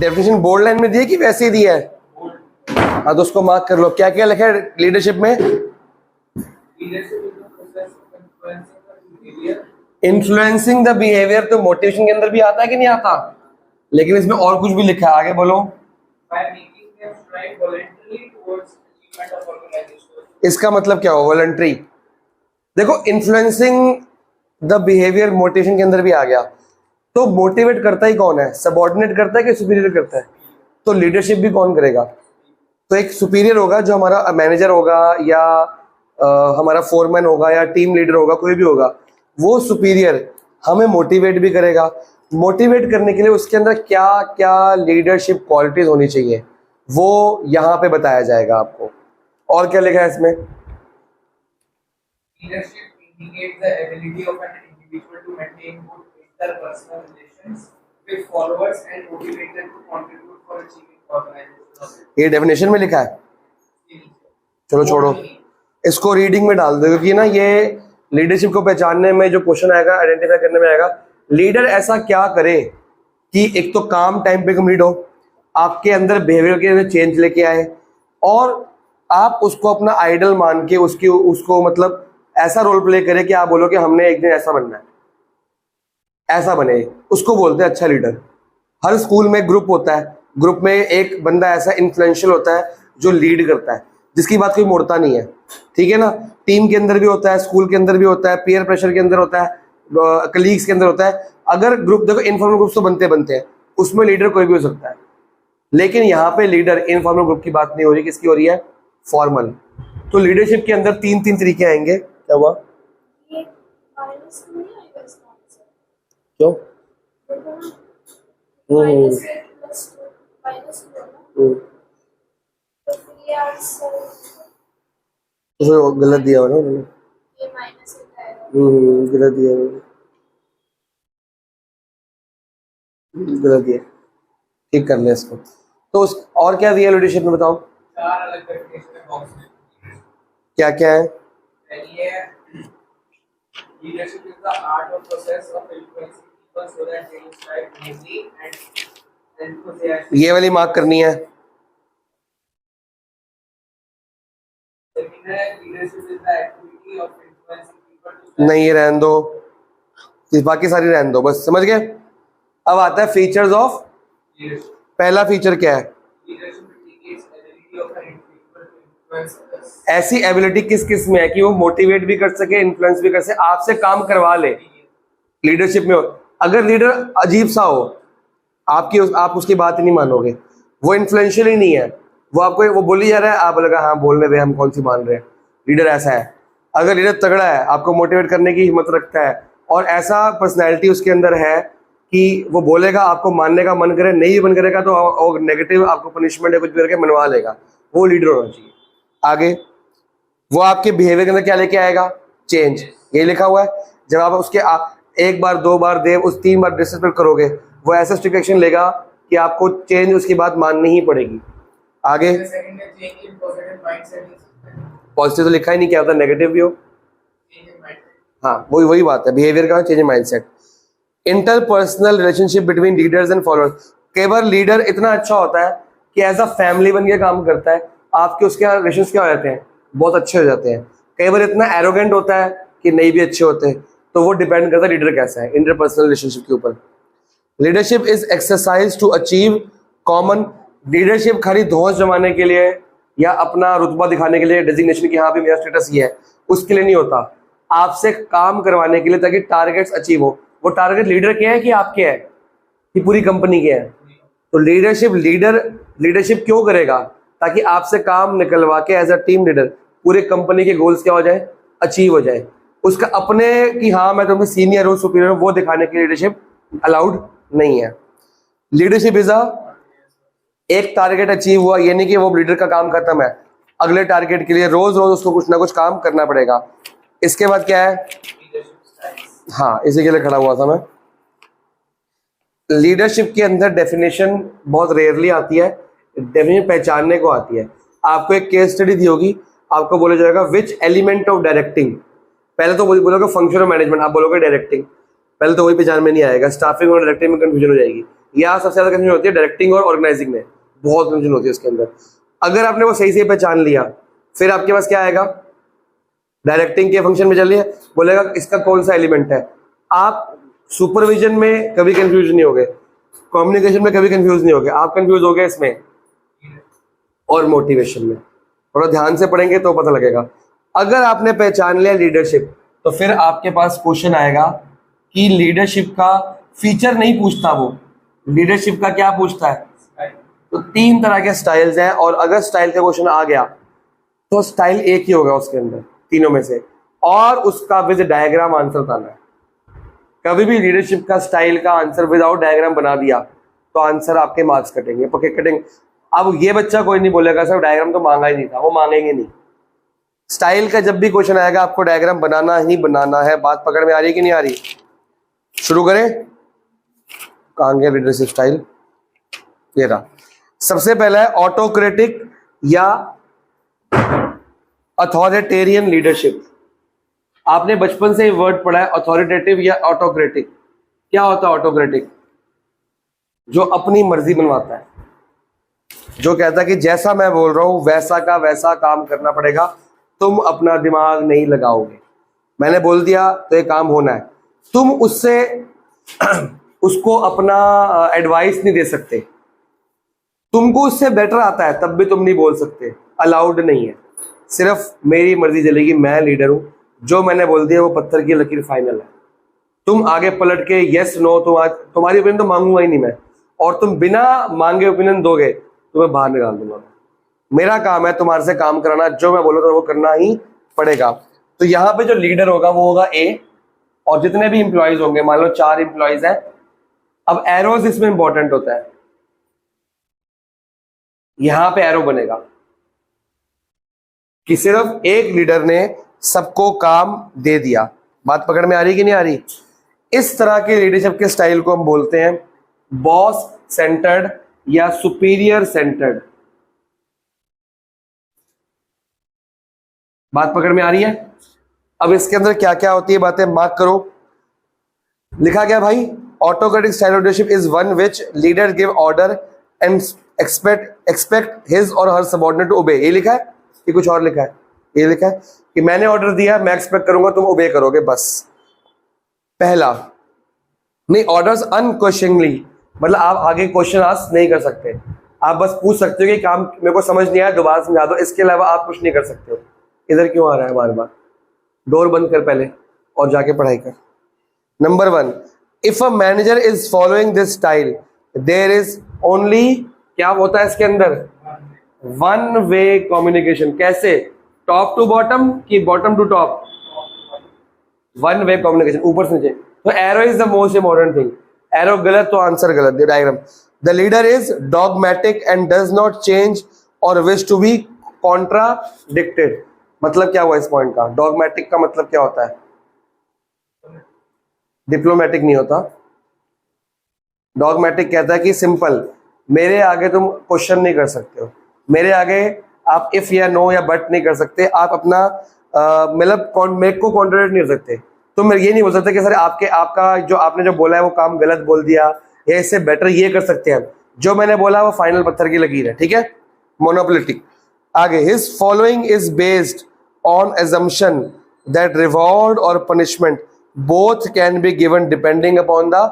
Definition bold line में दी है कि वैसे ही दिया है? हाँ तो उसको मार्क कर लो। क्या क्या लिखा है लीडरशिप में? इन्फ्लुएंसिंग द बिहेवियर तो मोटिवेशन के अंदर भी आता है कि नहीं आता? लेकिन इसमें और कुछ भी लिखा है, आगे बोलो। इसका मतलब क्या हो वॉलंटरी? देखो इन्फ्लुएंसिंग द बिहेवियर मोटिवेशन के अंदर भी आ गया, तो मोटिवेट करता ही कौन है? सबऑर्डिनेट करता है कि सुपीरियर करता है? तो लीडरशिप भी कौन करेगा? तो एक सुपीरियर होगा जो हमारा मैनेजर होगा या हमारा फोरमैन होगा या टीम लीडर होगा, कोई भी होगा, वो सुपीरियर हमें मोटिवेट भी करेगा। मोटिवेट करने के लिए उसके अंदर क्या क्या लीडरशिप क्वालिटीज होनी चाहिए वो यहाँ पे बताया जाएगा आपको। और क्या लिखा है इसमें? Leadership indicates the ability of an individual to maintain good interpersonal relations with followers and motivate them to contribute for achieving organizational. ये डेफिनेशन में लिखा है? चलो छोड़ो, इसको रीडिंग में डाल दो, क्योंकि ना ये लीडरशिप को पहचानने में जो क्वेश्चन आएगा, आइडेंटिफाई करने में आएगा, लीडर ऐसा क्या करे कि एक तो काम टाइम पे कंप्लीट हो, आपके अंदर बिहेवियर के चेंज लेके आए, और आप उसको अपना आइडल मान के उसको मतलब ऐसा रोल प्ले करे कि आप बोलो कि हमने एक दिन ऐसा बनना है, ऐसा बने। उसको बोलते हैं अच्छा लीडर। हर स्कूल में ग्रुप होता है, ग्रुप में एक बंदा ऐसा इन्फ्लुएंशियल होता है जो लीड करता है, जिसकी बात कोई मोड़ता नहीं है, ठीक है ना। टीम के अंदर भी होता है, स्कूल के अंदर भी होता है, पीयर प्रेशर के अंदर होता है, कलीग्स के अंदर होता है। अगर ग्रुप देखो, इनफॉर्मल ग्रुप तो बनते हैं, उसमें लीडर कोई भी हो सकता है, लेकिन यहाँ पे लीडर इनफॉर्मल ग्रुप की बात नहीं हो रही, किसकी हो रही है? फॉर्मल। तो लीडरशिप के अंदर तीन तरीके आएंगे। क्या हुआ? क्यों? तो गलत दिया हो ना उन्होंने, गलत दिया, गलत दिया, ठीक कर ले इसको। तो उस और क्या दिया लीडरशिप में बताओ? चार अलग डेफिनेशन है बॉक्स में। क्या क्या है? Leadership is the art or process of influencing people so that they inspire bravely and enthusiasm. ये वाली मार्क करनी है। Second है leadership is the activity of influencing people to. नहीं, ये रहने दो, इस बाकी सारी रहने दो, बस समझ गए। अब आता है फीचर्स ऑफ leadership. पहला फीचर क्या है? Leadership indicates ability of an individual to influence others. ऐसी एबिलिटी किस किस में है कि वो मोटिवेट भी कर सके, इन्फ्लुएंस भी कर सके, आपसे काम करवा ले। लीडरशिप में अगर लीडर अजीब सा हो, आप उसकी बात ही नहीं मानोगे, वो इन्फ्लुएंशियल ही नहीं है, वो आपको वो बोली जा रहा है, आप बोलेगा हाँ बोलने दे, हम कौन सी मान रहे हैं। लीडर ऐसा है। अगर लीडर तगड़ा है, आपको मोटिवेट करने की हिम्मत रखता है, और ऐसा पर्सनैलिटी उसके अंदर है कि वो बोलेगा, आपको मानने का मन करे, नहीं मन करेगा तो नेगेटिव आपको पनिशमेंट है कुछ भी करके मनवा लेगा, वो लीडर होना चाहिए। आगे वो आपके बिहेवियर के अंदर क्या लेके आएगा? चेंज। ये लिखा हुआ है। जब आप उसके एक बार, दो बार, उस 3 बार डिसरिस्पेक्ट करोगे, वो ऐसा स्ट्रिक्ट एक्शन लेगा कि आपको चेंज उसकी बात माननी ही पड़ेगी। आगे पॉजिटिव तो लिखा ही नहीं, क्या होता है? नेगेटिव भी हो। हाँ वही बात है, बिहेवियर का change in mindset. Interpersonal relationship between leaders and followers. कई बार लीडर इतना अच्छा होता है कि एज अ फैमिली बन के काम करता है, आपके उसके रिलेशंस क्या हो जाते हैं? बहुत अच्छे हो जाते हैं। कई बार इतना एरोगेंट होता है कि नहीं भी अच्छे होते हैं। तो वो डिपेंड करता है लीडर कैसा है इंटरपर्सनल रिलेशनशिप के ऊपर। Leadership is exercise to achieve common. Leadership खाली धौंस जमाने के लिए या अपना रुतबा दिखाने के लिए, डेजिग्नेशन की हाँ भी मेरा स्टेटस ये है, उसके लिए नहीं होता। आपसे काम करवाने के लिए, ताकि टारगेट्स अचीव हो। वो टारगेट लीडर के हैं कि आपके हैं कि पूरी कंपनी के हैं? तो लीडरशिप क्यों करेगा? ताकि आपसे काम निकलवा के एज अ टीम लीडर पूरे कंपनी के गोल्स क्या हो जाए? अचीव हो जाए। उसका अपने कि हाँ मैं तुम्हें सीनियर हूँ, सुपीरियर हूँ, वो दिखाने की लीडरशिप अलाउड नहीं है। लीडरशिप इज एक टारगेट अचीव हुआ, ये नहीं कि वो लीडर का काम खत्म है, अगले टारगेट के लिए रोज रोज उसको कुछ ना कुछ काम करना पड़ेगा। इसके बाद क्या है? हाँ इसी के लिए खड़ा हुआ था मैं। लीडरशिप के अंदर डेफिनेशन बहुत रेयरली आती है, डेफिनेशन पहचानने को आती है। आपको एक केस स्टडी दी होगी, आपको बोला जाएगा विच एलिमेंट ऑफ डायरेक्टिंग। पहले तो बोलोगे फंक्शन ऑफ मैनेजमेंट, आप बोलोगे डायरेक्टिंग, पहले तो वही पहचान में नहीं आएगा, स्टाफिंग और डायरेक्टिंग में कंफ्यूजन हो जाएगी। या सबसे ज्यादा कंफ्यूजन होती है डायरेक्टिंग और ऑर्गेनाइजिंग में, बहुत कंफ्यूजन होती है उसके अंदर। अगर आपने वो सही से पहचान लिया, फिर आपके पास क्या आएगा, डायरेक्टिंग के फंक्शन में चलिए, बोलेगा इसका कौन सा एलिमेंट है। आप सुपरविजन में कभी कंफ्यूज नहीं होगे, कम्युनिकेशन में कभी कंफ्यूज नहीं होगे, आप कंफ्यूज हो गए इसमें और मोटिवेशन में। थोड़ा ध्यान से पढ़ेंगे तो पता लगेगा। अगर आपने पहचान लिया लीडरशिप, तो फिर आपके पास क्वेश्चन आएगा कि लीडरशिप का फीचर नहीं पूछता, वो लीडरशिप का क्या पूछता है। तो 3 तरह के स्टाइल्स हैं, और अगर स्टाइल का क्वेश्चन आ गया तो स्टाइल एक ही होगा उसके अंदर तीनों में से, और उसका विद डायग्राम आंसर बताना है। कभी भी लीडरशिप का स्टाइल का आंसर विदाउट डायग्राम बना दिया तो आंसर आपके मार्क्स कटेंगे, पक्के कटेंगे। अब ये बच्चा कोई नहीं बोलेगा सर डायग्राम तो मांगा ही नहीं था, वो मांगेंगे नहीं। स्टाइल का जब भी क्वेश्चन आएगा आपको डायग्राम बनाना ही बनाना है। बात पकड़ में आ रही कि नहीं आ रही? शुरू करें। कहां गया लीडरशिप स्टाइल? ये रहा। सबसे पहला है ऑटोक्रेटिक या अथॉरिटेरियन लीडरशिप। आपने बचपन से ही वर्ड पढ़ा है अथॉरिटेटिव या ऑटोक्रेटिक। क्या होता है ऑटोक्रेटिक? जो अपनी मर्जी बनवाता है, जो कहता है कि जैसा मैं बोल रहा हूं वैसा का वैसा काम करना पड़ेगा, तुम अपना दिमाग नहीं लगाओगे। मैंने बोल दिया तो ये काम होना है, तुम उससे उसको अपना एडवाइस नहीं दे सकते, तुमको उससे बेटर आता है तब भी तुम नहीं बोल सकते, अलाउड नहीं है। सिर्फ मेरी मर्जी चलेगी, मैं लीडर हूं, जो मैंने बोल दिया वो पत्थर की लकीर फाइनल है। तुम आगे पलट के यस नो, तुम्हारी ओपिनियन तो मांगूंगा ही नहीं मैं, और तुम बिना मांगे ओपिनियन दोगे तो मैं बाहर निकाल दूंगा। मेरा काम है तुम्हारे से काम कराना, जो मैं बोलूँ तो वो करना ही पड़ेगा। तो यहाँ पे जो लीडर होगा वो होगा ए, और जितने भी इंप्लॉइज होंगे, मान लो 4 इंप्लॉइज हैं। अब एरोज इसमें इंपॉर्टेंट होता है, यहां पे एरो बनेगा कि सिर्फ एक लीडर ने सबको काम दे दिया। बात पकड़ में आ रही कि नहीं आ रही? इस तरह के लीडरशिप के स्टाइल को हम बोलते हैं बॉस सेंटर्ड या सुपीरियर सेंटर्ड। बात पकड़ में आ रही है? अब इसके अंदर क्या क्या होती है बातें मार्क करो। लिखा गया भाई, autocratic style of leadership is one which leader give order and expect his और हर सबऑर्डिनेट टू ओबे। ये लिखा है कि कुछ और लिखा है? ये लिखा है कि मैंने ऑर्डर दिया, मैं एक्सपेक्ट करूंगा तुम ओबे करोगे, बस। पहला नहीं, ऑर्डर्स अनक्वेश्चनली, मतलब आप आगे क्वेश्चन आस्क नहीं कर सकते, आप बस पूछ सकते हो कि काम मेरे को समझ नहीं आया, दोबारा समझा दो, इसके अलावा आप कुछ नहीं कर सकते हो। इधर क्यों आ रहा है बार बार? डोर बंद कर पहले और जाके पढ़ाई कर। Number 1, if a manager is following this style there is only, क्या होता है इसके अंदर? One way communication. कैसे? टॉप टू बॉटम कि bottom to top? One way communication, ऊपर से नीचे। तो arrow is the most important thing. Arrow गलत तो आंसर गलत। Diagram, the leader is dogmatic and does not change और विश टू बी कॉन्ट्राडिक्टेड। मतलब क्या हुआ इस पॉइंट का? डॉगमेटिक का मतलब क्या होता है? डिप्लोमेटिक नहीं होता। डॉगमेटिक कहता है कि सिंपल, मेरे आगे तुम क्वेश्चन नहीं कर सकते हो, मेरे आगे आप इफ या नो या बट नहीं कर सकते, आप अपना मतलब मेरे को कॉन्ट्रडिक्ट नहीं कर सकते। तो मैं ये नहीं बोल सकते कि सर आपका जो आपने जो बोला है वो काम गलत बोल दिया, या इससे बेटर ये कर सकते हैं। जो मैंने बोला वो फाइनल पत्थर की लकीर है, ठीक है? मोनोपोलिटिक। आगे, his following is based on assumption that reward और punishment both can be given depending upon the,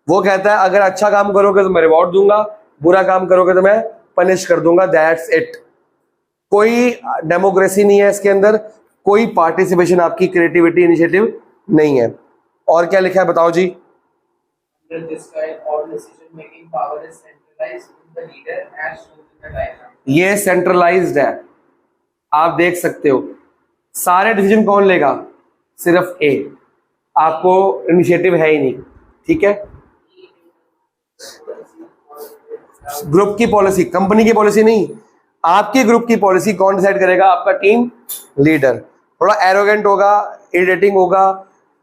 वो कहता है अगर अच्छा काम करोगे तो मैं रिवॉर्ड दूंगा, बुरा काम करोगे तो मैं पनिश कर दूंगा, दैट्स इट। कोई डेमोक्रेसी नहीं है इसके अंदर, कोई पार्टिसिपेशन, आपकी क्रिएटिविटी इनिशिएटिव नहीं है। और क्या लिखा है बताओ जी? Under this style, all decision-making power is centralized in the leader as shown in the diagram. ये सेंट्रलाइज्ड है, आप देख सकते हो। सारे डिसीजन कौन लेगा? सिर्फ ए, आपको इनिशिएटिव है ही नहीं, ठीक है? ग्रुप की पॉलिसी, कंपनी की पॉलिसी नहीं, आपकी ग्रुप की पॉलिसी कौन डिसाइड करेगा? आपका टीम लीडर। थोड़ा एरोगेंट होगा, इरिटेटिंग होगा,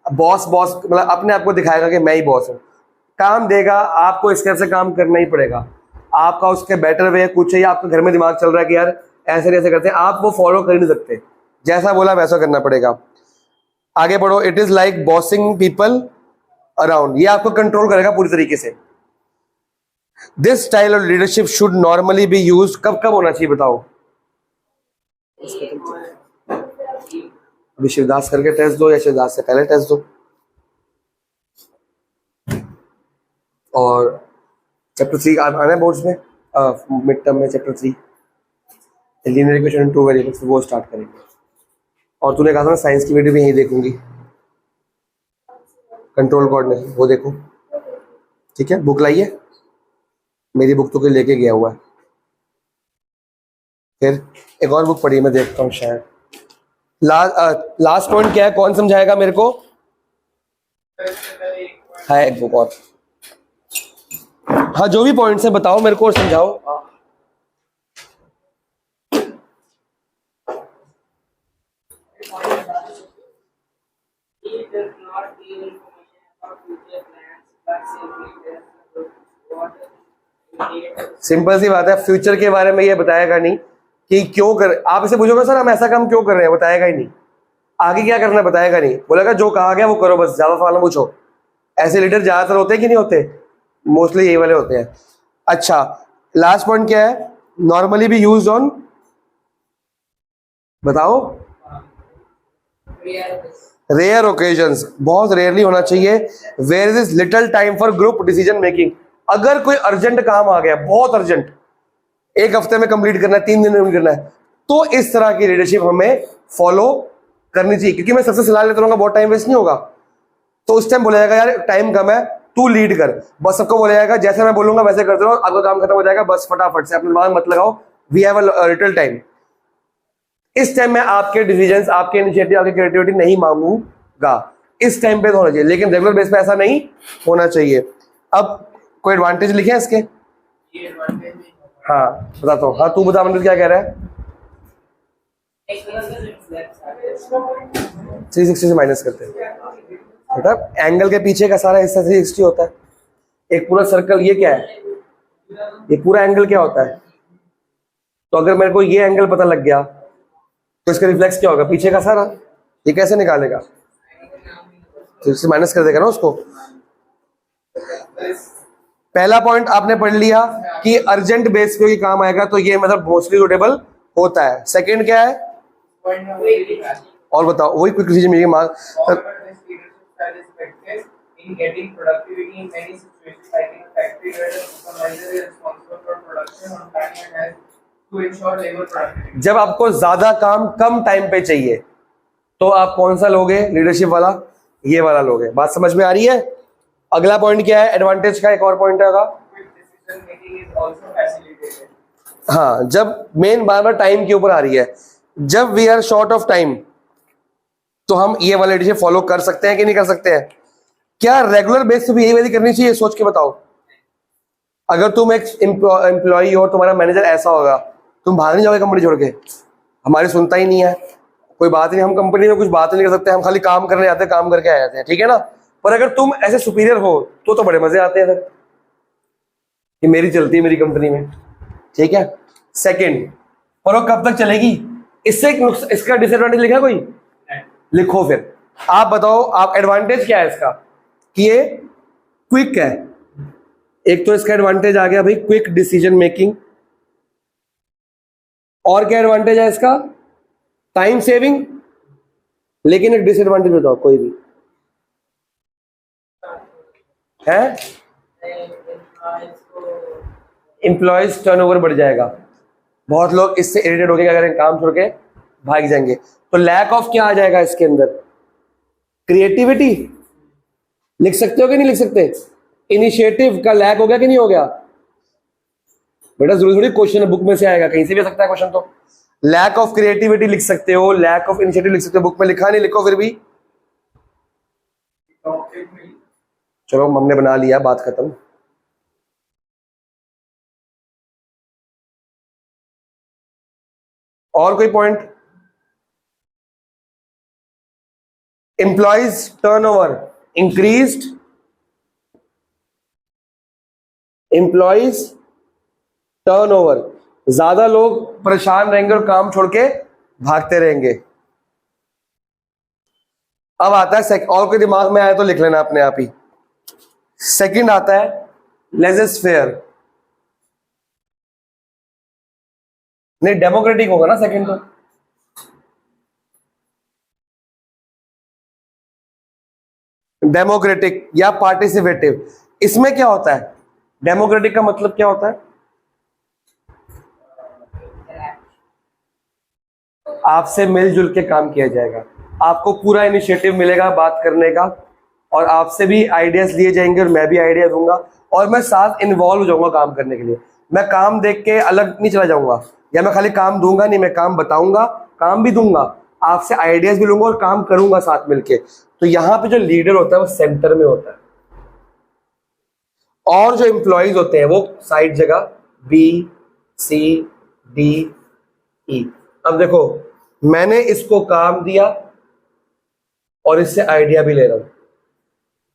बॉस मतलब अपने आप को दिखाएगा कि मैं ही बॉस हूं, काम देगा आपको, इस तरह से काम करना ही पड़ेगा। आपका उसके बेटर वे कुछ है, आपके घर में दिमाग चल रहा है कि यार ऐसे ऐसे करते हैं, आप वो फॉलो कर नहीं सकते, जैसा बोला वैसा करना पड़ेगा। आगे बढ़ो। It is like bossing people around, ये आपको कंट्रोल करेगा पूरी तरीके से। This style of leadership should normally B use कब कब होना चाहिए बताओ? अभी शिवदास करके टेस्ट दो या शिवदास से पहले टेस्ट दो। और चैप्टर 3 आना है बोर्ड्स में, मिड टर्म में chapter 3 linear equation in two variables, वो स्टार्ट करेंगे। और तूने कहा था ना साइंस की वीडियो भी यहीं देखूंगी, कंट्रोल कोऑर्डिनेशन, वो देखो। ठीक है, बुक लाइए, मेरी बुक तो कोई लेके गया हुआ है। फिर एक और बुक पढ़ी, मैं देखता हूँ शायद। लास्ट पॉइंट क्या है, कौन समझाएगा मेरे को? है एक बुक और। हाँ, जो भी पॉइंट्स है बताओ मेरे को और समझाओ। सिंपल सी बात है, फ्यूचर के बारे में ये बताएगा नहीं कि क्यों कर, आप इसे पूछोगे सर हम ऐसा काम क्यों कर रहे हैं, बताएगा ही नहीं। आगे क्या करना बताएगा नहीं, बोलेगा जो कहा गया वो करो, बस ज्यादा सवाल ना पूछो। ऐसे लीडर ज्यादातर होते हैं कि नहीं होते? मोस्टली यही वाले होते हैं। अच्छा, लास्ट पॉइंट क्या है? नॉर्मली भी यूज ऑन, बताओ। रेयर ओकेजन्स, बहुत रेयरली होना चाहिए। Where is little time for group decision making, अगर कोई अर्जेंट काम आ गया, बहुत अर्जेंट, एक हफ्ते में कंप्लीट करना है, 3 दिन में कंप्लीट करना है, तो इस तरह की लीडरशिप हमें फॉलो करनी चाहिए। क्योंकि मैं सबसे सलाह लेता रहूंगा, बहुत टाइम वेस्ट नहीं होगा। तो उस टाइम बोला जाएगा यार टाइम कम है, तू लीड कर, बस सबको बोला जाएगा जैसे मैं बोलूंगा वैसे करते रहो, आपका काम खत्म हो जाएगा, बस फटाफट से, अपना दिमाग मत लगाओ, we have a little time. इस टाइम में आपके डिसीजंस, आपके इनिशिएटिव, आपकी क्रिएटिविटी नहीं मांगूंगा, इस टाइम पे तो होना चाहिए, लेकिन रेगुलर बेस पे ऐसा नहीं होना चाहिए। अब कोई एडवांटेज लिखे हैं इसके? हाँ बताता हूँ। हाँ तू बता मंदिर, क्या कह रहा है? 360 से माइनस करते हैं मतलब एंगल के पीछे का सारा हिस्सा 360 होता है। एक पूरा सर्कल, ये क्या है? ये पूरा एंगल क्या होता है? तो अगर मेरे को ये एंगल पता लग गया तो इसका रिफ्लेक्स क्या होगा? पीछे का सारा। ये कैसे निकालेगा? तो इससे माइनस कर देगा ना उसको। पहला पॉइंट आपने पढ़ लिया कि अर्जेंट बेस पे काम आएगा, तो ये मतलब मोस्टली सुटेबल होता है। सेकंड क्या है? और बताओ, वही quick decision making mark. In getting productivity in many situations, like in a factory where the supervisor is responsible for production on time and has to ensure labor productivity. जब आपको ज्यादा काम कम टाइम पे चाहिए तो आप कौन सा लोगे? लीडरशिप वाला, ये वाला लोगे। बात समझ में आ रही है? अगला पॉइंट क्या है? एडवांटेज का एक और पॉइंट होगा, Decision making is also facilitated. हाँ, जब मेन बार बार टाइम के ऊपर आ रही है, जब we are short of time तो हम ये वाला लीडरशिप फॉलो कर सकते हैं कि नहीं कर सकते हैं? क्या रेगुलर बेस पे भी यही वाली करनी चाहिए? सोच के बताओ। अगर तुम एक एम्प्लॉय हो, तुम्हारा मैनेजर ऐसा होगा, तुम भाग नहीं जाओगे कंपनी छोड़ के, हमारी सुनता ही नहीं है, कोई बात नहीं, हम कंपनी में कुछ बात नहीं कर सकते, हम खाली काम करने जाते हैं, काम करके आ जाते हैं, ठीक है ना। पर अगर तुम ऐसे सुपीरियर हो तो बड़े मजे आते हैं फिर, कि मेरी चलती है मेरी कंपनी में, ठीक है। सेकंड, पर वो कब तक चलेगी? इससे इसका डिसएडवांटेज लिखा कोई? लिखो फिर। आप बताओ, आप एडवांटेज क्या है इसका? कि ये क्विक है। एक तो इसका एडवांटेज आ गया भाई, क्विक डिसीजन मेकिंग। और क्या एडवांटेज है इसका? Time saving. लेकिन एक डिसएडवांटेज बताओ कोई भी है? एम्प्लॉयज टर्नओवर बढ़ जाएगा, बहुत लोग इससे इरिटेट होकर अगर काम छोड़ के भाग जाएंगे। तो लैक ऑफ क्या आ जाएगा इसके अंदर? क्रिएटिविटी। लिख सकते हो कि नहीं लिख सकते? इनिशिएटिव का लैक हो गया कि नहीं हो गया? बेटा जरूरी थोड़ी क्वेश्चन है बुक में से आएगा, कहीं से भी आ सकता है क्वेश्चन। तो लैक ऑफ क्रिएटिविटी लिख सकते हो, लैक ऑफ इनिशिएटिव लिख सकते हो। बुक में लिखा नहीं, लिखो फिर भी। चलो हमने बना लिया, बात खत्म। और कोई point? Employees turnover increased, employees turnover, ज्यादा लोग परेशान रहेंगे और काम छोड़ के भागते रहेंगे। अब आता है और कोई दिमाग में आया तो लिख लेना अपने आप ही। सेकंड आता है लेजेस फेयर, नहीं, डेमोक्रेटिक होगा ना सेकंड तो। डेमोक्रेटिक या पार्टिसिपेटिव, इसमें क्या होता है? डेमोक्रेटिक का मतलब क्या होता है? आपसे मिलजुल के काम किया जाएगा, आपको पूरा इनिशिएटिव मिलेगा बात करने का, और आपसे भी आइडियाज लिए जाएंगे और मैं भी आइडिया दूंगा, और मैं साथ इन्वॉल्व हो जाऊंगा काम करने के लिए। मैं काम देख के अलग नहीं चला जाऊंगा, या मैं खाली काम दूंगा नहीं, मैं काम बताऊंगा, काम भी दूंगा, आपसे आइडियाज भी लूंगा और काम करूंगा साथ मिलके। तो यहाँ पे जो लीडर होता है वो सेंटर में होता है, और जो एम्प्लॉयज होते हैं वो साइड जगह बी सी डी ई। अब देखो, मैंने इसको काम दिया और इससे आइडिया भी ले रहा हूं,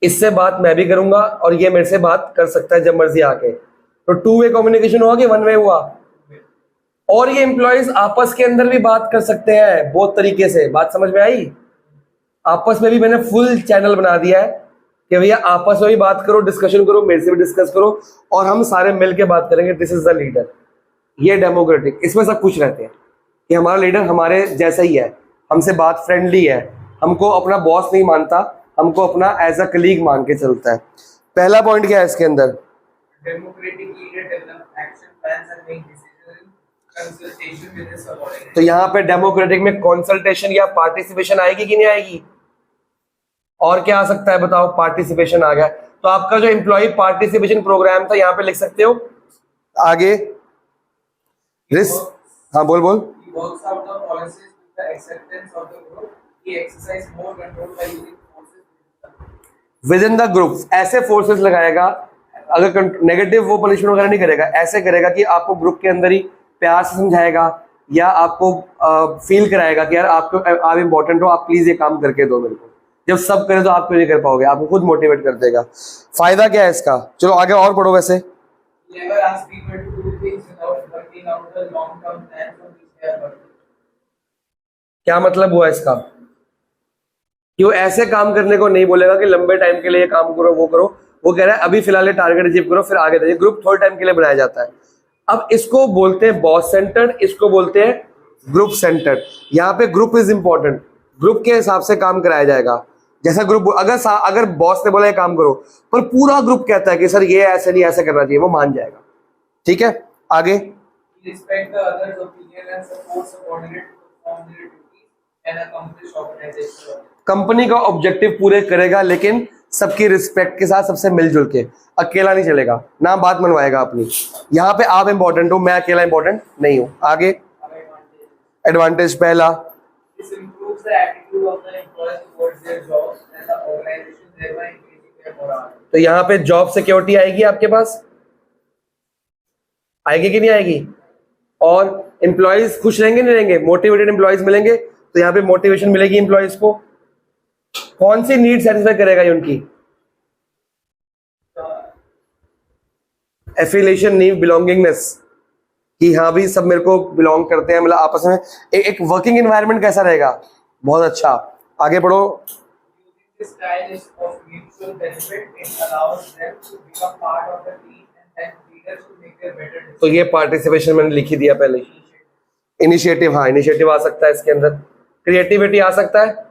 इससे बात मैं भी करूंगा और ये मेरे से बात कर सकता है जब मर्जी आके। तो टू वे कम्युनिकेशन हुआ कि वन वे हुआ? और ये एम्प्लॉयज आपस के अंदर भी बात कर सकते हैं बहुत तरीके से। बात समझ में आई? आपस में भी मैंने फुल चैनल बना दिया है कि भैया आपस में भी बात करो, डिस्कशन करो, मेरे से भी डिस्कस करो, और हम सारे मिलके बात करेंगे। This is the leader. ये डेमोक्रेटिक, इसमें सब कुछ रहते हैं कि हमारा लीडर हमारे जैसा ही है, हमसे बात फ्रेंडली है, हमको अपना बॉस नहीं मानता, हमको अपना एज अ कलीग मान के चलता है। पहला पॉइंट क्या है इसके अंदर? Democratic leader develop action plans and make decisions in consultation with his subordinates. तो यहाँ पे डेमोक्रेटिक में कंसल्टेशन या पार्टिसिपेशन आएगी कि नहीं आएगी? और क्या आ सकता है बताओ? पार्टिसिपेशन आ गया, तो आपका जो एम्प्लॉय पार्टिसिपेशन प्रोग्राम था यहाँ पे लिख सकते हो। आगे रिस्क, हाँ बोल बोल। He works out the policies with the acceptance of the group. He exercises more control by using forces with in the group, ऐसे फोर्सेस लगाएगा, अगर नेगेटिव वो पनिशमेंट वगैरह नहीं करेगा, ऐसे करेगा कि आपको ग्रुप के अंदर ही प्यार से समझाएगा, या आपको फील कराएगा कि यार आपको, आप इंपॉर्टेंट हो, आप प्लीज ये काम करके दो मेरे को। जब सब करे तो आप क्यों नहीं कर पाओगे? आपको खुद मोटिवेट कर देगा। फायदा क्या है इसका? चलो आगे और पढ़ो। वैसे never ask people to do things without working out the long-term plan for which they are working. क्या मतलब हुआ इसका? कि वो ऐसे काम करने को नहीं बोलेगा कि लंबे टाइम के लिए ये काम करो, वो करो। वो कह रहा है अभी फिलहाल टारगेट अचीव करो, फिर आगे देखिए। ग्रुप थोड़े टाइम के लिए बनाया जाता है। अब इसको बोलते हैं बॉस सेंटर्ड, इसको बोलते हैं ग्रुप सेंटर्ड। यहाँ पे ग्रुप इज इंपॉर्टेंट, ग्रुप के हिसाब से काम कराया जाएगा। जैसा ग्रुप, अगर बॉस ने बोला ये काम करो, पर पूरा ग्रुप कहता है कि सर ये ऐसे नहीं, ऐसे करना चाहिए, वो मान जाएगा। ठीक है, आगे। He respect the others' opinion and support subordinate to perform their duties and accomplish organizational. Company का ऑब्जेक्टिव पूरे करेगा, लेकिन सबकी रिस्पेक्ट के साथ, सबसे मिलजुल के, अकेला नहीं चलेगा ना, बात मनवाएगा अपनी। यहाँ पे आप इंपॉर्टेंट हो, मैं अकेला इंपॉर्टेंट नहीं हूँ। आगे एडवांटेज पहला, This improves the attitude of the employees towards their jobs and the organization, thereby increasing their morale. तो यहाँ पे जॉब सिक्योरिटी आएगी आपके पास, आएगी कि नहीं आएगी? और एम्प्लॉयज खुश रहेंगे नहीं रहेंगे? मोटिवेटेड एम्प्लॉयज मिलेंगे, तो यहाँ पे मोटिवेशन मिलेगी एम्प्लॉयज को। कौन सी नीड सेटिस्फाई करेगा ये उनकी? एफिलिएशन नीड, बिलोंगिंगनेस, कि हाँ भी सब मेरे को बिलोंग करते हैं, मतलब आपस में एक वर्किंग एनवायरनमेंट कैसा रहेगा? बहुत अच्छा। आगे पढ़ो। This style is of mutual benefit. It allows them to become part of the team and help leaders to make their better decisions. तो ये पार्टिसिपेशन मैंने लिख ही दिया पहले। इनिशिएटिव, हाँ इनिशिएटिव आ सकता है इसके अंदर। क्रिएटिविटी आ सकता है।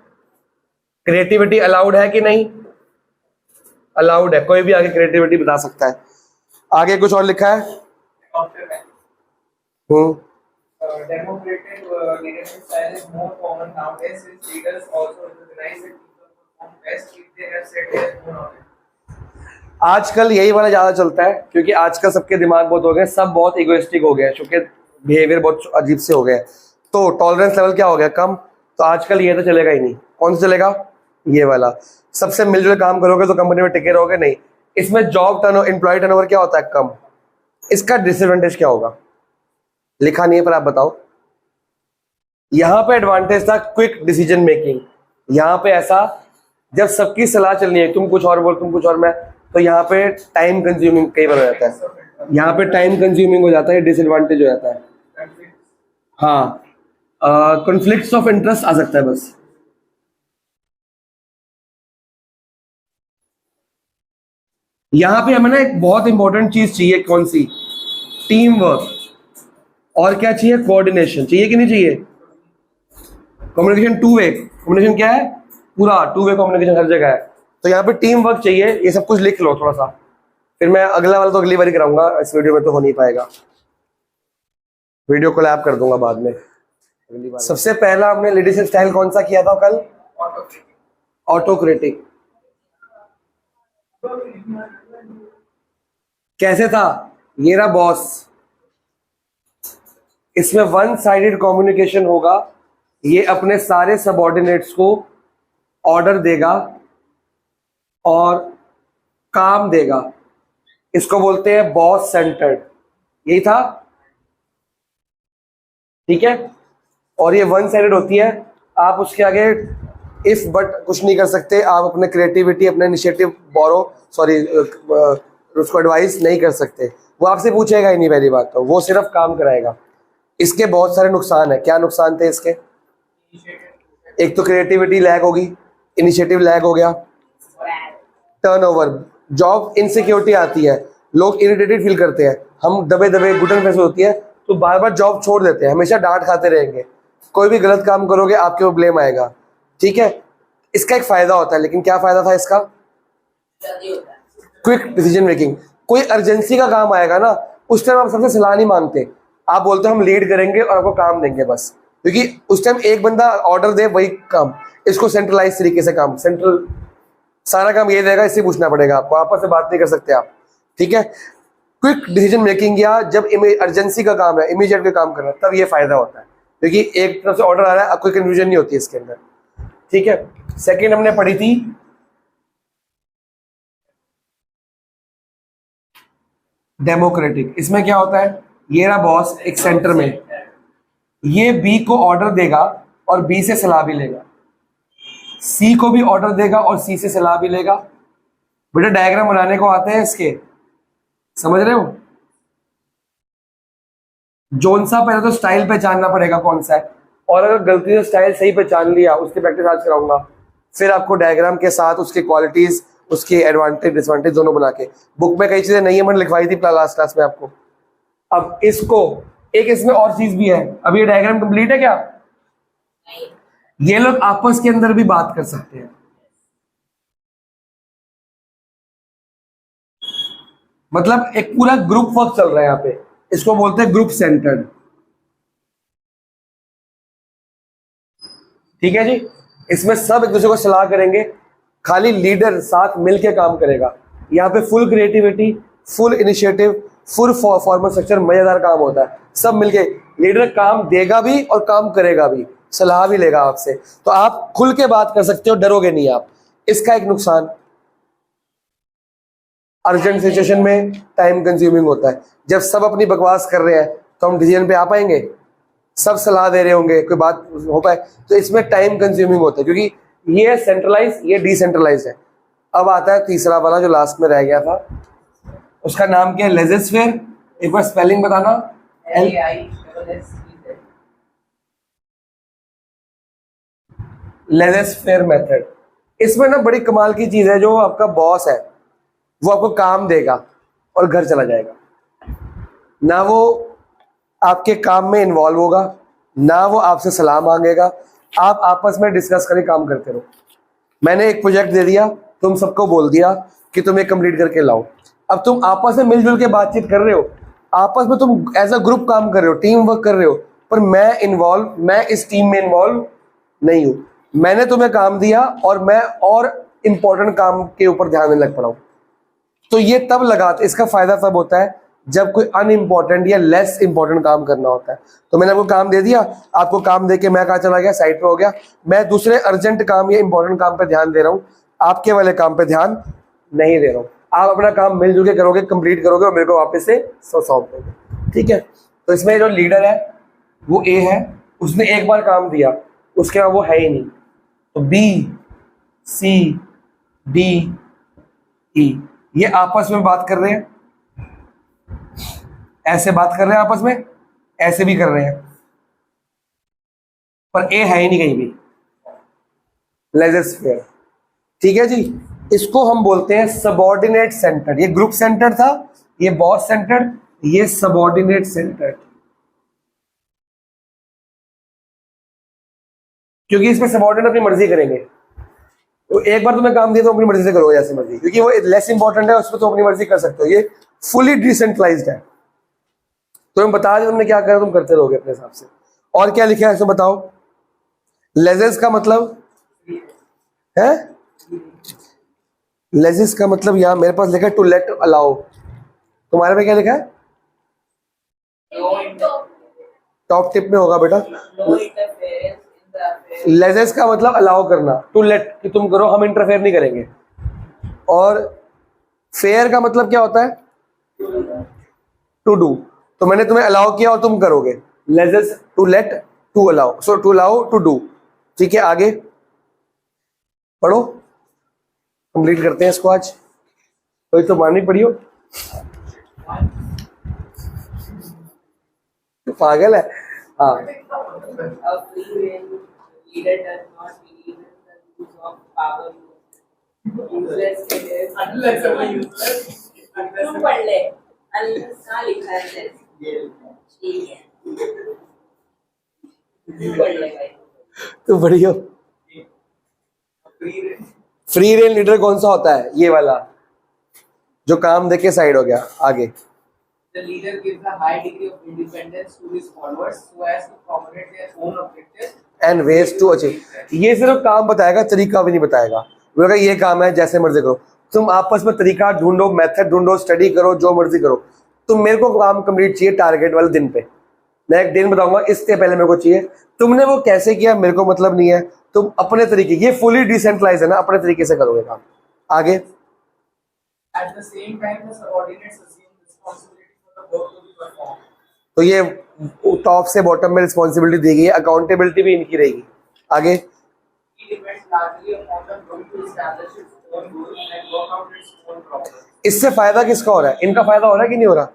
क्रिएटिविटी अलाउड है कि नहीं? अलाउड है, कोई भी आगे क्रिएटिविटी बता सकता है। आगे कुछ और लिखा है? Democratic leadership style is more common nowadays since leaders also recognize that people perform best if they have set their own knowledge. आजकल यही वाला ज्यादा चलता है, क्योंकि आजकल सबके दिमाग बहुत हो गए, सब बहुत इगोइस्टिक हो गए, क्योंकि बिहेवियर बहुत अजीब से हो गए, तो टॉलरेंस लेवल क्या हो गया? कम। तो आजकल ये तो चलेगा ही नहीं। कौन सा चलेगा? ये वाला। सबसे मिलजुल काम करोगे तो कंपनी में टिके रहोगे नहीं। इसमें जॉब टर्नओवर, एम्प्लॉय टर्नओवर क्या होता है? कम। इसका डिसएडवांटेज क्या होगा? लिखा नहीं है पर आप बताओ। यहां पे एडवांटेज था क्विक डिसीजन मेकिंग। यहां पे ऐसा, जब सबकी सलाह चलनी है, तुम कुछ और बोल, तुम कुछ और मैं, तो यहाँ पे टाइम कंज्यूमिंग कई बार हो जाता है। यहाँ पे टाइम कंज्यूमिंग हो जाता है, डिसएडवांटेज हो जाता है। हाँ, कॉन्फ्लिक्ट्स ऑफ इंटरेस्ट आ सकता है बस। यहाँ पे हमें ना एक बहुत इंपॉर्टेंट चीज चाहिए, कौन सी? Team work. और क्या चाहिए? कोऑर्डिनेशन चाहिए कि नहीं चाहिए? कम्युनिकेशन टू वे, कम्युनिकेशन क्या है? पूरा टू वे कम्युनिकेशन हर जगह है। तो यहाँ पे टीम वर्क चाहिए, ये सब कुछ लिख लो थोड़ा सा, फिर मैं अगला वाला तो अगली बार ही कराऊंगा, इस वीडियो में तो हो नहीं पाएगा, वीडियो कोलैब कर दूंगा बाद में अगली बार। सबसे पहला हमने लीडरशिप स्टाइल कौन सा किया था कल? ऑटोक्रेटिक। कैसे था? ये रहा बॉस, इसमें वन साइडेड कम्युनिकेशन होगा, ये अपने सारे सबऑर्डिनेट्स को ऑर्डर देगा और काम देगा, इसको बोलते हैं बॉस सेंटर्ड, यही था, ठीक है। और ये वन साइडेड होती है, आप उसके आगे इफ बट कुछ नहीं कर सकते, आप अपने क्रिएटिविटी अपने इनिशिएटिव उसको एडवाइस नहीं कर सकते, वो आपसे पूछेगा ही नहीं, पहली बात तो वो सिर्फ काम कराएगा। इसके बहुत सारे नुकसान है। क्या नुकसान थे इसके? एक तो क्रिएटिविटी लैग होगी, इनिशिएटिव लैग हो गया, टर्नओवर, जॉब इनसिक्योरिटी आती है, लोग इरिटेटेड फील करते हैं, हम दबे दबे घुटन फैस होती है, तो बार बार जॉब छोड़ देते हैं, हमेशा डांट खाते रहेंगे, कोई भी गलत काम करोगे आपके ऊपर ब्लेम आएगा, ठीक है। इसका एक फायदा होता है, लेकिन क्या फायदा था इसका? Quick decision making. कोई अर्जेंसी का काम आएगा ना, उस टाइम आप सबसे सलाह नहीं मांगते, आप बोलते हो हम लीड करेंगे और आपको काम देंगे बस, क्योंकि उस टाइम एक बंदा ऑर्डर दे वही काम, इसको सेंट्रलाइज तरीके से काम, सेंट्रल सारा काम ये देगा, इससे पूछना पड़ेगा आपको, आपस में बात नहीं कर सकते आप, ठीक है। क्विक डिसीजन मेकिंग, या जब अर्जेंसी का काम है, इमीडिएट का काम करना, तब ये फायदा होता है, क्योंकि एक तरफ से ऑर्डर आ रहा है, अब कोई कंफ्यूजन नहीं होती इसके अंदर, ठीक है। सेकेंड हमने पढ़ी थी डेमोक्रेटिक। इसमें क्या होता है? ये रहा बॉस एक सेंटर में, ये बी को ऑर्डर देगा और बी से सलाह भी लेगा, सी को भी ऑर्डर देगा और सी से सलाह भी लेगा। बेटा डायग्राम बनाने को आते हैं इसके, समझ रहे हो? जोन सा पहले तो स्टाइल पहचानना पड़ेगा कौन सा है, और अगर गलती से स्टाइल सही पहचान लिया, उसकी प्रैक्टिस आज कराऊंगा, फिर आपको डायग्राम के साथ उसके क्वालिटीज, उसके एडवांटेज डिसएडवांटेज दोनों बना के, बुक में कई चीजें नहीं है, मैंने लिखवाई थी लास्ट क्लास में आपको। अब इसको एक इसमें और चीज भी है, अब ये डायग्राम कंप्लीट है क्या? ये लोग आपस के अंदर भी बात कर सकते हैं, मतलब एक पूरा ग्रुप वर्क चल रहा है यहाँ पे, इसको बोलते हैं ग्रुप सेंटर्ड, ठीक है जी। इसमें सब एक दूसरे को सलाह करेंगे, खाली लीडर साथ मिलके काम करेगा। यहाँ पे full creativity, full initiative, full formal structure, मजेदार काम होता है, सब मिलके लीडर काम देगा भी और काम करेगा भी, सलाह भी लेगा आपसे, तो आप खुल के बात कर सकते हो, डरोगे नहीं आप। इसका एक नुकसान, अर्जेंट सिचुएशन में टाइम कंज्यूमिंग होता है, जब सब अपनी बकवास कर रहे हैं तो हम डिसीजन पे आ पाएंगे? सब सलाह दे रहे होंगे, कोई बात हो पाए, तो इसमें टाइम कंज्यूमिंग होता है, क्योंकि ये सेंट्रलाइज, ये डिसेंट्रलाइज है। अब आता है तीसरा वाला जो लास्ट में रह गया था, उसका नाम क्या है? लेज़र-फेयर। एक बार स्पेलिंग बताना। Laser-fair method. इसमें ना बड़ी कमाल की चीज है, जो आपका बॉस है वो आपको काम देगा और घर चला जाएगा, ना वो आपके काम में इन्वॉल्व होगा, ना वो आपसे सलाह मांगेगा, आप आपस में डिस्कस करके काम करते रहो। मैंने एक प्रोजेक्ट दे दिया, तुम सबको बोल दिया कि तुम एक कंप्लीट करके लाओ, अब तुम आपस में मिलजुल के बातचीत कर रहे हो, आपस में तुम एज अ ग्रुप काम कर रहे हो, टीम वर्क कर रहे हो, पर मैं इस टीम में इन्वॉल्व नहीं हूं, मैंने तुम्हें काम दिया और मैं और इंपॉर्टेंट काम के ऊपर ध्यान देने लग पड़ा हूं। तो ये तब लगाता, इसका फायदा तब होता है जब कोई अनइम्पॉर्टेंट या लेस इंपॉर्टेंट काम करना होता है। तो मैंने आपको काम दे दिया, आपको काम दे के मैं कहाँ चला गया? साइड पे हो गया, मैं दूसरे अर्जेंट काम या इंपॉर्टेंट काम पे ध्यान दे रहा हूँ, आपके वाले काम पे ध्यान नहीं दे रहा हूँ। आप अपना काम मिलजुल के करोगे, कंप्लीट करोगे और मेरे को वापस से सौंप दोगे, ठीक है। तो इसमें जो लीडर है वो ए है, उसने एक बार काम दिया, उसके बाद वो है ही नहीं, तो बी, सी, डी, ई ये आपस में बात कर रहे हैं, ऐसे बात कर रहे हैं आपस में, ऐसे भी कर रहे हैं, पर ए है ही नहीं कहीं भी, लेज़र-फेयर, ठीक है जी। इसको हम बोलते हैं सबऑर्डिनेट सेंटर्ड। ये ग्रुप सेंटर था, ये बॉस सेंटर्ड, ये सबऑर्डिनेट सेंटर्ड, क्योंकि इसमें सबॉर्डिनेट अपनी मर्जी करेंगे। तो एक बार तुम्हें काम दिया तो अपनी मर्जी से करो जैसे मर्जी, क्योंकि वो लेस इंपॉर्टेंट है, उसमें तुम अपनी मर्जी कर सकते हो। ये फुली डिसेंट्रलाइज्ड है। तुम्हें बता दें तुमने क्या करा, तुम करते रहोगे अपने हिसाब से। और क्या लिखा है इसमें बताओ? लेजेस का मतलब है, लेजेस का मतलब यहाँ मेरे पास लिखा है टू लेट अलाउ। तुम्हारे में क्या लिखा है? टॉप टिप में होगा बेटा। लेजेस का मतलब अलाउ करना, टू लेट कि तुम करो, हम इंटरफेयर नहीं करेंगे। और फेयर का मतलब क्या होता है? To do. तो मैंने तुम्हें अलाउ किया और तुम करोगे। Laissez to let, to allow, so to allow to do. ठीक है, आगे पढ़ो, कंप्लीट करते हैं इसको आज। कोई तो माननी पड़ी हो, तो पागल है। हाँ, A free leader does not believe in the use of power. Useless it is. Unless someone useless. तुम पढ़ ले। Unless कहाँ लिखा है this? ठीक है। तुम पढ़ ले भाई। तो बड़ी हो। फ्री रेन लीडर कौन सा होता है? ये वाला जो काम देके साइड हो गया। आगे The leader gives a high degree of independence to his followers so as to accommodate their own objectives and ways to achieve. ये सिर्फ काम बताएगा, तरीका भी नहीं बताएगा। बोलेगा ये काम है, जैसे मर्जी करो। तुम आपस में तरीका ढूंढो, मेथड ढूंढो, स्टडी करो, जो मर्जी करो। तुम मेरे को काम कंप्लीट चाहिए टारगेट वाले दिन पे, मैं एक दिन बताऊंगा इससे पहले मेरे को चाहिए। तुमने वो कैसे किया मेरे को मतलब नहीं है, तुम अपने तरीके, ये फुली डिसेंट्रलाइज है ना, अपने तरीके से करोगे काम। आगे at the same time the subordinates assume responsibility for the work to be performed. तो ये टॉप से बॉटम में रिस्पॉन्सिबिलिटी दी गई है, अकाउंटेबिलिटी भी इनकी रहेगी। आगे He depends largely upon the group to establish its own goals and work out its own problems. इससे फायदा किसका हो रहा है? इनका फायदा हो रहा है कि नहीं हो रहा?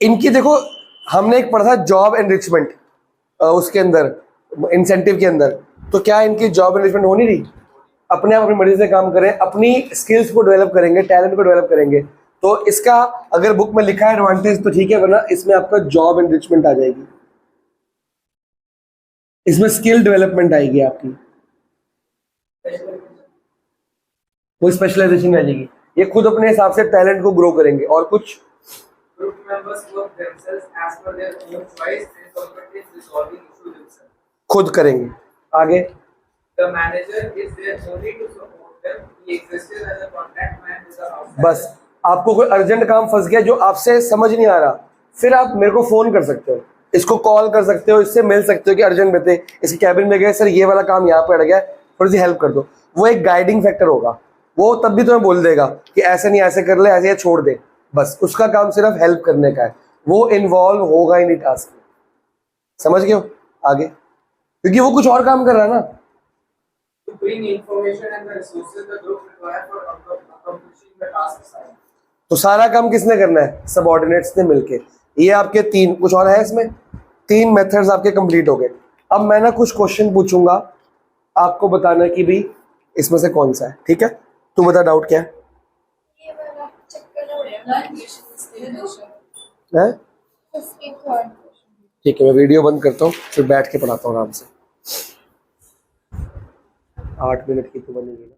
इनकी देखो, हमने एक पढ़ा था जॉब एनरिचमेंट, उसके अंदर इंसेंटिव के अंदर। तो क्या इनकी जॉब एनरिचमेंट हो नहीं रही? अपने आप अपनी मर्जी से काम करें, अपनी स्किल्स को डेवलप करेंगे, टैलेंट को डेवलप करेंगे। तो इसका अगर बुक में लिखा है एडवांटेज तो ठीक है, वरना इसमें आपका जॉब एनरिचमेंट आ जाएगी, इसमें स्किल डेवलपमेंट आएगी आपकी, वो स्पेशलाइजेशन आ जाएगी। ये खुद अपने हिसाब से टैलेंट को ग्रो करेंगे। और कुछ Group members work themselves as per their own choice and competence resolving issues themselves. खुद करेंगे। आगे The manager is there only to support them. He exists as a contact man with the outside. बस आपको कोई urgent काम फंस गया जो आपसे समझ नहीं आ रहा, फिर आप मेरे को फोन कर सकते हो, इसको कॉल कर सकते हो, इससे मिल सकते हो कि अर्जेंट में थे, इसके कैबिन में गए, सर ये वाला काम यहाँ पे अड़ गया, थोड़ी सी हेल्प कर दो। वो एक गाइडिंग फैक्टर होगा, वो तब भी तुम्हें बोल देगा कि ऐसे नहीं, ऐसे कर ले, ऐसे छोड़ दे। बस उसका काम सिर्फ हेल्प करने का है, वो इन्वॉल्व होगा ही नहीं टास्क में। समझ गए हो? आगे क्योंकि वो कुछ और काम कर रहा है ना। To bring information and the resources the group require for accomplishing the task assigned. तो सारा काम किसने करना है? सबऑर्डिनेट्स ने मिलके। ये आपके तीन, कुछ और है इसमें, तीन मेथड्स आपके कंप्लीट हो गए। अब मैं ना कुछ क्वेश्चन पूछूंगा, आपको बताना कि भाई इसमें से कौन सा है। ठीक है, तू बता डाउट क्या है? हैं? ठीक है, मैं वीडियो बंद करता हूँ, फिर बैठ के पढ़ाता हूँ आराम से। 8 मिनट की तो बनेगी ना।